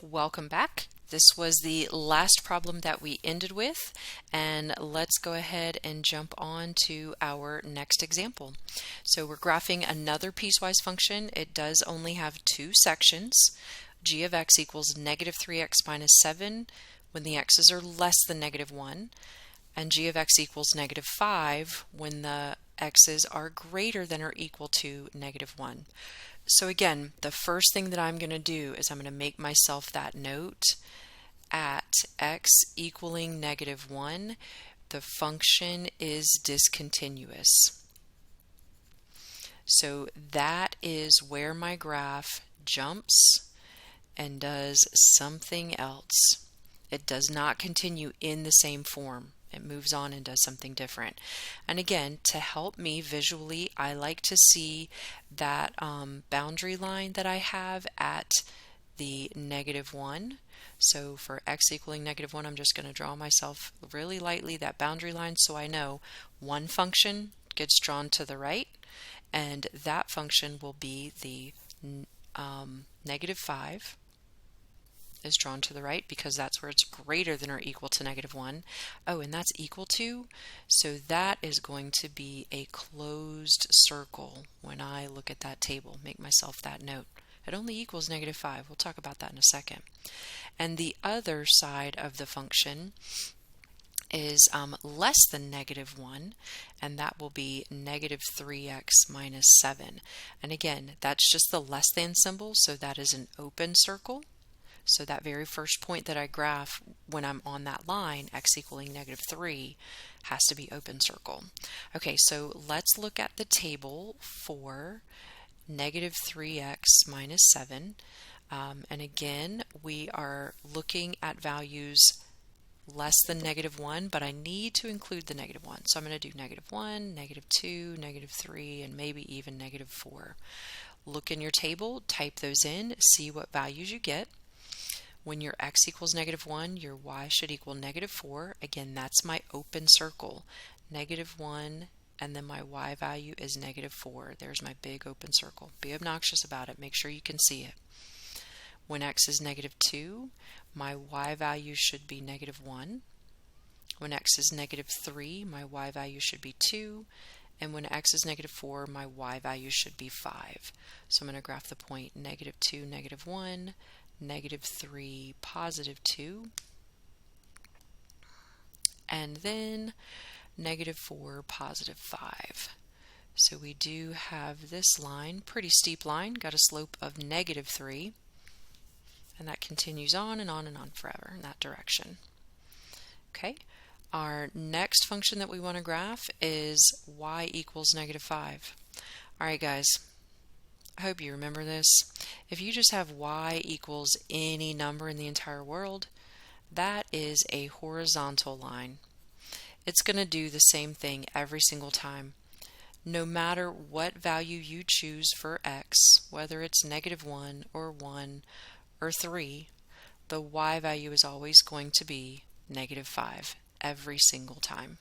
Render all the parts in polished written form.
Welcome back. This was the last problem that we ended with, and let's go ahead and jump on to our next example. So we're graphing another piecewise function. It does only have two sections. G of x equals negative 3x minus 7 when the x's are less than negative 1, and g of x equals negative 5 when the x's are greater than or equal to negative 1. So again, the first thing that I'm going to do is I'm going to make myself that note at x equaling negative 1, the function is discontinuous. So that is where my graph jumps and does something else. It does not continue in the same form. It moves on and does something different. And again, to help me visually, I like to see that boundary line that I have at the negative 1. So for x equaling negative 1, I'm just going to draw myself really lightly that boundary line so I know one function gets drawn to the right, and that function will be the negative 5 is drawn to the right because that's where it's greater than or equal to negative 1. Oh, and that's equal to, so that is going to be a closed circle when I look at that table. Make myself that note. It only equals negative 5. We'll talk about that in a second. And the other side of the function is less than negative 1, and that will be negative 3x minus 7. And again, that's just the less than symbol, so that is an open circle. So that very first point that I graph when I'm on that line, x equaling negative 3, has to be open circle. Okay, so let's look at the table for negative 3x minus 7. And again, we are looking at values less than negative 1, but I need to include the negative 1. So I'm going to do negative 1, negative 2, negative 3, and maybe even negative 4. Look in your table, type those in, see what values you get. When your x equals negative 1, your y should equal negative 4. Again, that's my open circle. Negative 1, and then my y value is negative 4. There's my big open circle. Be obnoxious about it. Make sure you can see it. When x is negative 2, my y value should be negative 1. When x is negative 3, my y value should be 2. And when x is negative 4, my y value should be 5. So I'm going to graph the point negative 2, negative 1, negative 3, positive 2, and then negative 4, positive 5. So we do have this line, pretty steep line, got a slope of negative 3, and that continues on and on and on forever in that direction. Okay, our next function that we want to graph is y equals negative 5. All right, guys. I hope you remember this. If you just have y equals any number in the entire world, that is a horizontal line. It's going to do the same thing every single time. No matter what value you choose for x, whether it's negative 1 or 1 or 3, the y value is always going to be negative 5 every single time.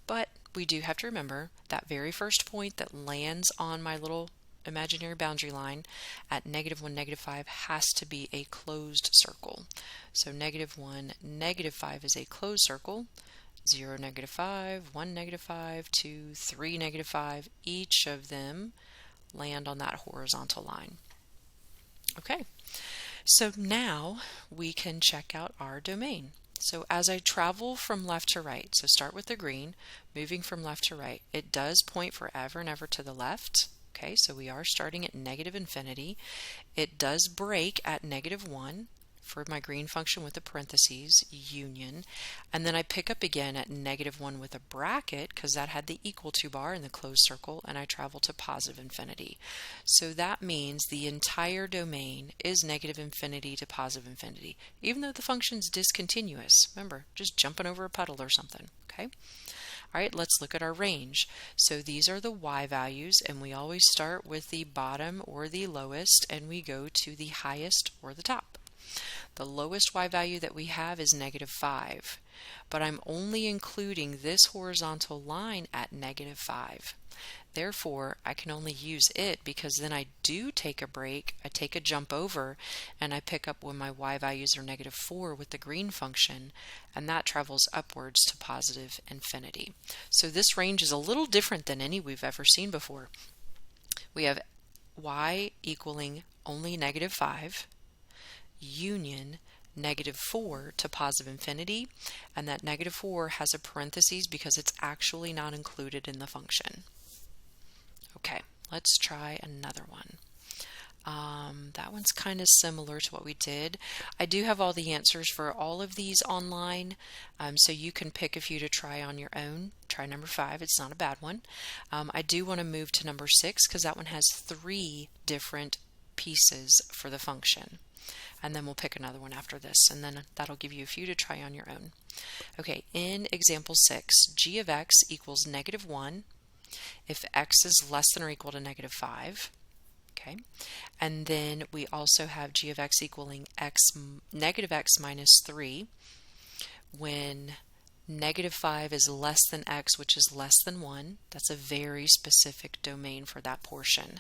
But we do have to remember that very first point that lands on my little imaginary boundary line at negative 1, negative 5 has to be a closed circle. So negative 1, negative 5 is a closed circle. 0, negative 5, 1, negative 5, 2, 3, negative 5. Each of them land on that horizontal line. Okay, so now we can check out our domain. So as I travel from left to right, so start with the green, moving from left to right, it does point forever and ever to the left. Okay, so we are starting at negative infinity. It does break at negative 1 for my green function with the parentheses, union, and then I pick up again at negative 1 with a bracket because that had the equal to bar in the closed circle, and I travel to positive infinity. So that means the entire domain is negative infinity to positive infinity, even though the function's discontinuous. Remember, just jumping over a puddle or something, okay? All right, let's look at our range. So these are the y values, and we always start with the bottom or the lowest, and we go to the highest or the top. The lowest y value that we have is negative 5, but I'm only including this horizontal line at negative 5. Therefore, I can only use it because then I do take a break, I take a jump over, and I pick up when my y values are -4 with the green function, and that travels upwards to positive infinity. So this range is a little different than any we've ever seen before. We have y equaling only -5, union -4 to positive infinity, and that -4 has a parentheses because it's actually not included in the function. Okay, let's try another one. That one's kind of similar to what we did. I do have all the answers for all of these online, so you can pick a few to try on your own. Try number 5, it's not a bad one. I do want to move to number 6 because that one has 3 different pieces for the function. And then we'll pick another one after this, and then that'll give you a few to try on your own. Okay, in example 6, g of x equals -1 if x is less than or equal to -5. Okay, and then we also have g of x equaling -x minus 3 when -5 is less than x, which is less than 1. That's a very specific domain for that portion.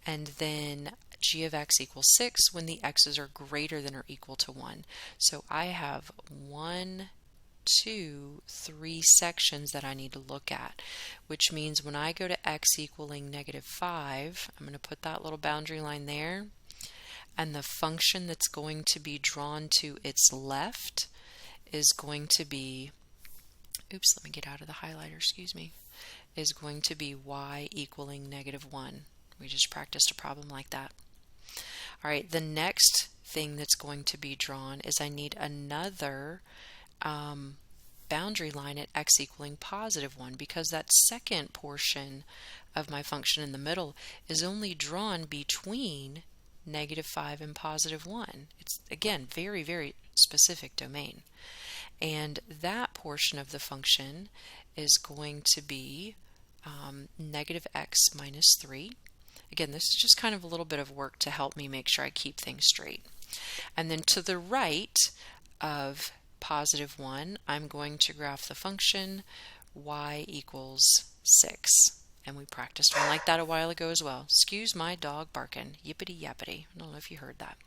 And then g of x equals 6 when the x's are greater than or equal to 1. So I have 1, 2, 3 sections that I need to look at, which means when I go to x equaling -5, I'm going to put that little boundary line there, and the function that's going to be drawn to its left is going to be, oops, let me get out of the highlighter, excuse me, is going to be y equaling -1. We just practiced a problem like that. All right, the next thing that's going to be drawn is I need another boundary line at x equaling +1 because that second portion of my function in the middle is only drawn between -5 and +1. It's, again, very, very specific domain. And that portion of the function is going to be -x minus 3. Again, this is just kind of a little bit of work to help me make sure I keep things straight. And then to the right of +1, I'm going to graph the function y equals 6. And we practiced one like that a while ago as well. Excuse my dog barking. Yippity yappity. I don't know if you heard that.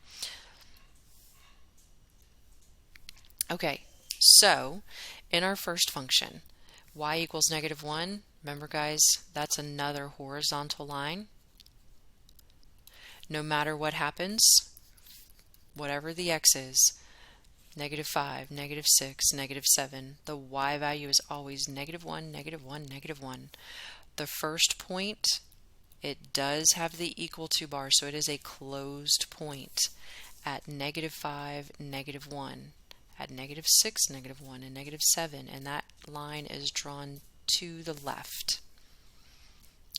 Okay, so in our first function, y equals -1, remember guys, that's another horizontal line. No matter what happens, whatever the x is, -5, -6, -7, the y value is always -1, -1, -1. The first point, it does have the equal to bar, so it is a closed point at -5, -1, at -6, -1, and -7, and that line is drawn to the left.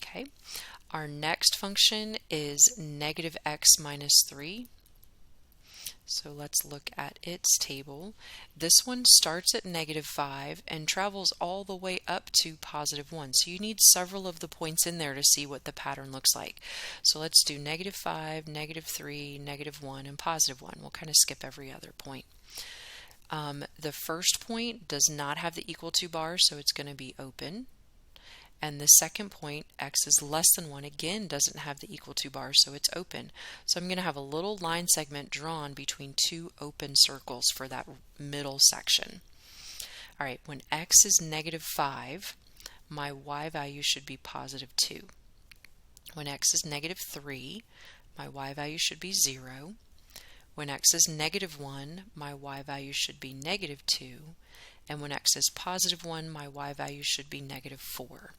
Okay. Our next function is -x minus 3. So let's look at its table. This one starts at -5 and travels all the way up to +1. So you need several of the points in there to see what the pattern looks like. So let's do -5, -3, -1, and +1. We'll kind of skip every other point. The first point does not have the equal to bar, so it's going to be open. And the second point, x is less than 1, again doesn't have the equal to bar, so it's open. So I'm going to have a little line segment drawn between 2 open circles for that middle section. All right, when x is -5, my y value should be +2. When x is -3, my y value should be 0. When x is -1, my y value should be -2. And when x is +1, my y value should be -4.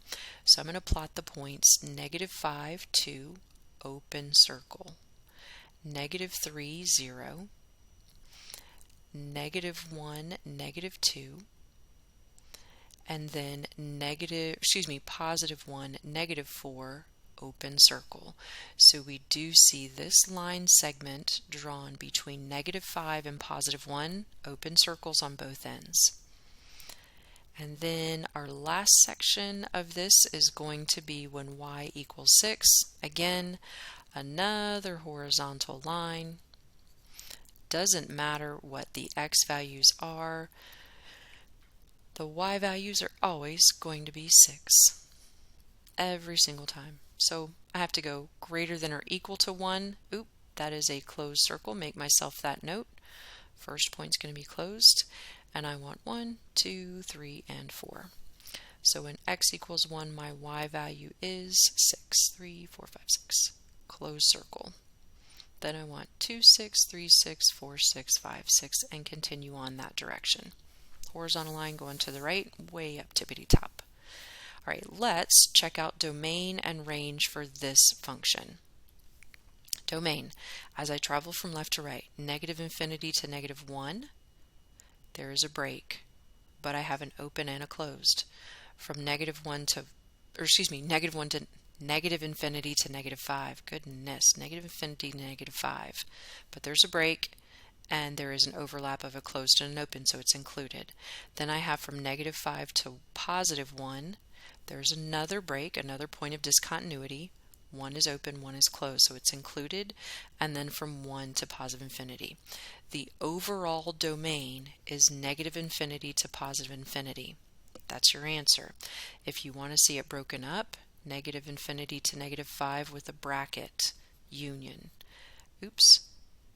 So I'm going to plot the points -5, 2, open circle, -3, 0, -1, -2, and then +1, -4, open circle. So we do see this line segment drawn between -5 and +1, open circles on both ends. And then our last section of this is going to be when y equals 6. Again, another horizontal line. Doesn't matter what the x values are. The y values are always going to be 6. every single time. So I have to go greater than or equal to 1. Oop, that is a closed circle. Make myself that note. First point's going to be closed, and I want 1, 2, 3, and 4. So when x equals 1, my y value is 6, 3, 4, 5, 6. Closed circle. Then I want 2, 6, 3, 6, 4, 6, 5, 6, and continue on that direction. Horizontal line going to the right, way up tippity top. All right, let's check out domain and range for this function. Domain, as I travel from left to right, negative infinity to negative 1, there is a break, but I have an open and a closed. From negative 1 to, negative 1 to negative infinity to negative 5. Goodness, negative infinity to negative 5. But there's a break, and there is an overlap of a closed and an open, so it's included. Then I have from negative 5 to positive 1, there's another break, another point of discontinuity. One is open, one is closed, so it's included. And then from 1 to positive infinity. The overall domain is negative infinity to positive infinity. That's your answer. If you want to see it broken up, negative infinity to negative 5 with a bracket, union. Oops,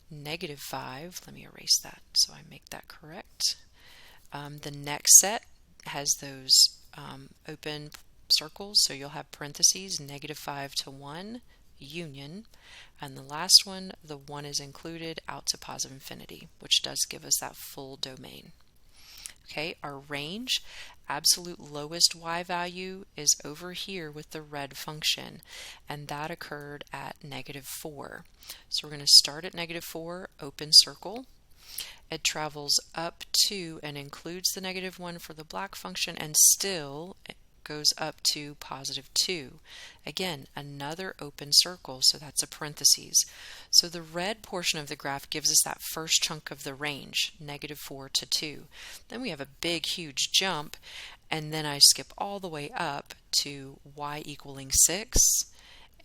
negative 5, let me erase that so I make that correct. The next set has those open circles, so you'll have parentheses, negative 5 to 1, union, and the last one, the 1 is included out to positive infinity, which does give us that full domain. Okay, our range, absolute lowest y value is over here with the red function, and that occurred at negative 4. So we're going to start at negative 4, open circle. It travels up to and includes the negative 1 for the black function, and still goes up to positive 2. Again, another open circle, so that's a parentheses. So the red portion of the graph gives us that first chunk of the range, negative 4 to 2. Then we have a big, huge jump, and then I skip all the way up to y equaling 6,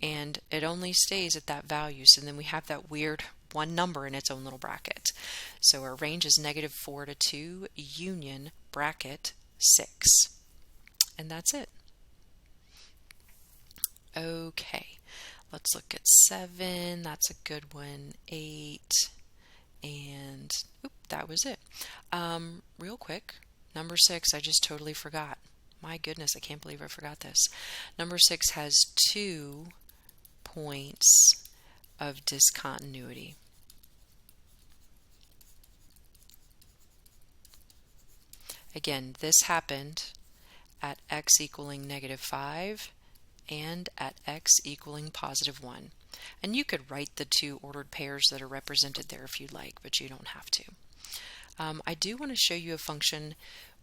and it only stays at that value. So then we have that weird one number in its own little bracket. So our range is negative 4 to 2, union, bracket, 6. And that's it. Okay, let's look at 7. That's a good one. 8, and that was it. Real quick, number 6, I just totally forgot. My goodness, I can't believe I forgot this. Number 6 has 2 points of discontinuity. Again, this happened at x equaling negative 5 and at x equaling positive 1. And you could write the two ordered pairs that are represented there if you'd like, but you don't have to. I do want to show you a function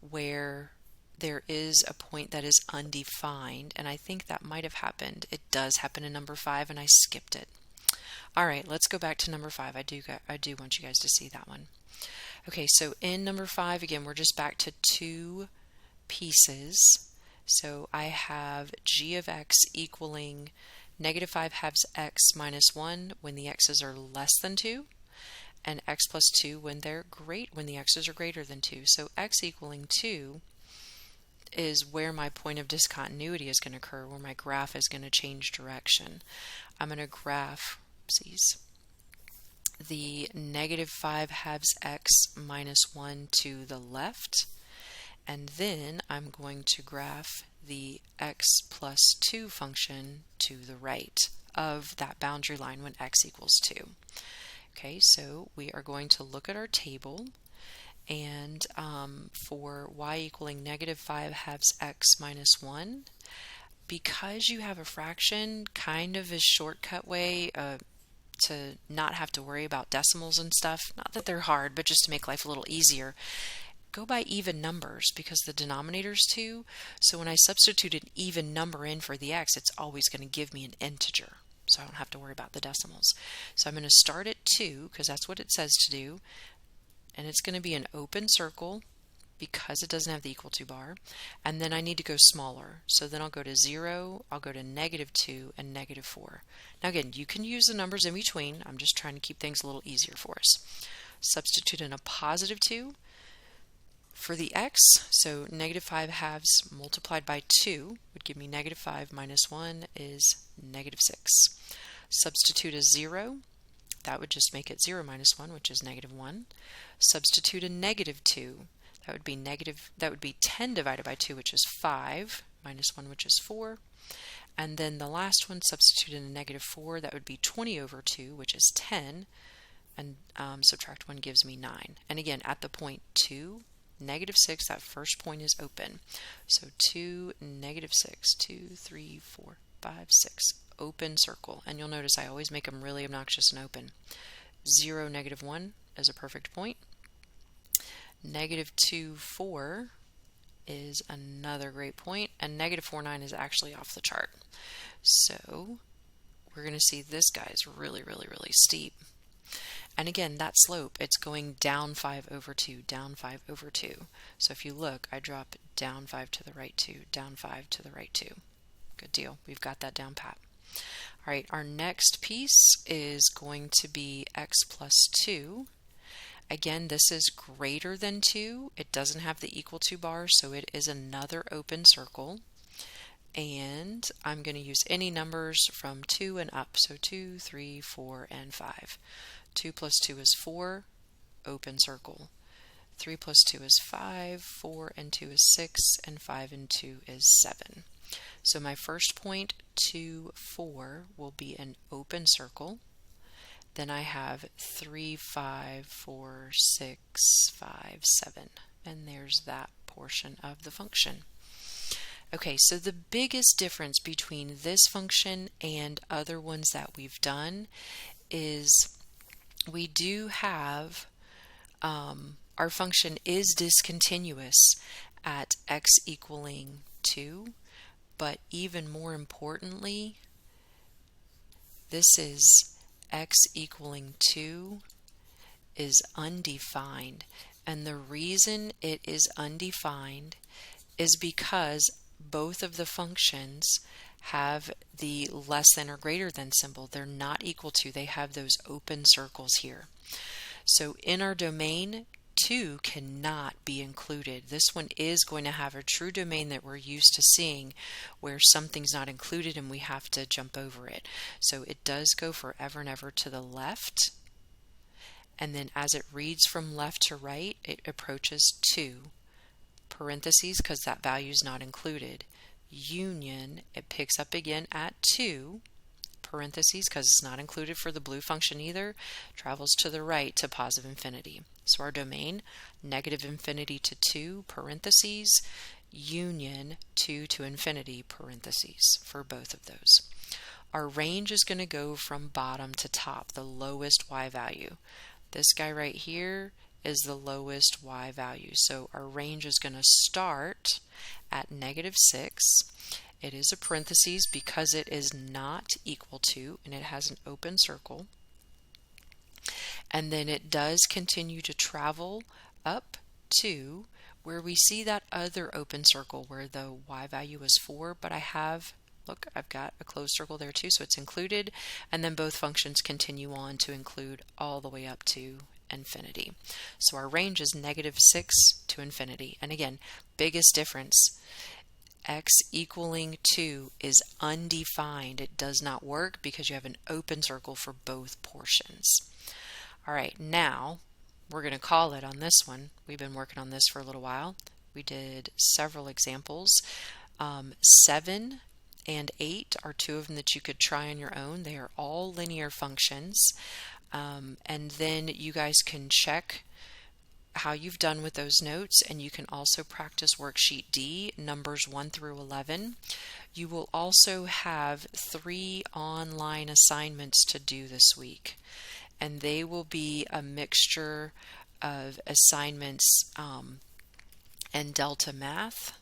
where there is a point that is undefined, and I think that might have happened. It does happen in number 5, and I skipped it. All right, let's go back to number 5. I do want you guys to see that one. Okay, so in number 5, again, we're just back to 2 pieces. So I have g of x equaling negative 5 halves x minus 1 when the x's are less than 2, and x plus 2 when the x's are greater than 2. So x equaling 2 is where my point of discontinuity is going to occur, where my graph is going to change direction. I'm going to graph the negative 5 halves x minus 1 to the left, and then I'm going to graph the x plus 2 function to the right of that boundary line when x equals 2. Okay, so we are going to look at our table, and for y equaling negative 5 halves x minus 1, because you have a fraction, kind of a shortcut way to not have to worry about decimals and stuff, not that they're hard, but just to make life a little easier, go by even numbers because the denominator's 2. So when I substitute an even number in for the x, it's always going to give me an integer. So I don't have to worry about the decimals. So I'm going to start at 2 because that's what it says to do. And it's going to be an open circle because it doesn't have the equal to bar. And then I need to go smaller. So then I'll go to 0, I'll go to negative 2, and negative 4. Now again, you can use the numbers in between. I'm just trying to keep things a little easier for us. Substitute in a positive 2. For the x, so negative 5 halves multiplied by 2 would give me negative 5 minus 1 is negative 6. Substitute a 0, that would just make it 0 minus 1, which is negative 1. Substitute a negative 2, that would be 10 divided by 2, which is 5, minus 1, which is 4. And then the last one, substitute in a negative 4, that would be 20 over 2, which is 10, and subtract 1 gives me 9. And again, at the point 2, negative 6, that first point is open. So 2, negative 6, 2, 3, 4, 5, 6, open circle. And you'll notice I always make them really obnoxious and open. 0, negative 1 is a perfect point. Negative 2, 4 is another great point, and negative 4, 9 is actually off the chart. So we're going to see this guy is really, really, really steep. And again, that slope, it's going down 5 over 2, down 5 over 2. So if you look, I drop down 5 to the right 2, down 5 to the right 2. Good deal. We've got that down pat. All right, our next piece is going to be x plus 2. Again, this is greater than 2. It doesn't have the equal to bar, so it is another open circle. And I'm going to use any numbers from 2 and up. So 2, 3, 4, and 5. 2 plus 2 is 4, open circle. 3 plus 2 is 5, 4 and 2 is 6, and 5 and 2 is 7. So my first point, 2, 4, will be an open circle. Then I have 3, 5, 4, 6, 5, 7. And there's that portion of the function. Okay, so the biggest difference between this function and other ones that we've done is we do have, our function is discontinuous at x equaling 2, but even more importantly, this is x equaling 2 is undefined. And the reason it is undefined is because both of the functions have the less than or greater than symbol. They're not equal to. They have those open circles here. So in our domain, 2 cannot be included. This one is going to have a true domain that we're used to seeing where something's not included and we have to jump over it. So it does go forever and ever to the left. And then as it reads from left to right, it approaches 2. Parentheses, because that value is not included. Union, it picks up again at 2. Parentheses, because it's not included for the blue function either, travels to the right to positive infinity. So our domain, negative infinity to 2, parentheses, union 2 to infinity, parentheses, for both of those. Our range is going to go from bottom to top, the lowest y value. This guy right here is the lowest y value. So our range is going to start at negative 6. It is a parentheses because it is not equal to, and it has an open circle. And then it does continue to travel up to where we see that other open circle where the y value is 4, but look, I've got a closed circle there too, so it's included, and then both functions continue on to include all the way up to infinity. So our range is negative 6 to infinity. And again, biggest difference, x equaling 2 is undefined. It does not work because you have an open circle for both portions. All right, now we're going to call it on this one. We've been working on this for a little while. We did several examples. 7 and 8 are two of them that you could try on your own. They are all linear functions. And then you guys can check how you've done with those notes, and you can also practice worksheet D, numbers 1 through 11. You will also have 3 online assignments to do this week, and they will be a mixture of assignments in Delta Math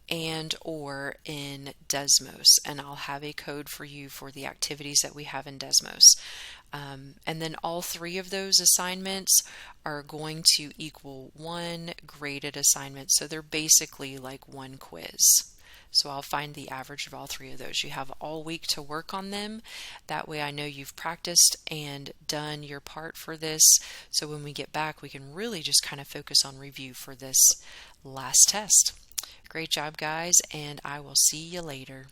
and or in Desmos, and I'll have a code for you for the activities that we have in Desmos. And then all 3 of those assignments are going to equal 1 graded assignment, so they're basically like 1 quiz. So I'll find the average of all three of those. You have all week to work on them. That way I know you've practiced and done your part for this. So when we get back, we can really just kind of focus on review for this last test. Great job, guys, and I will see you later.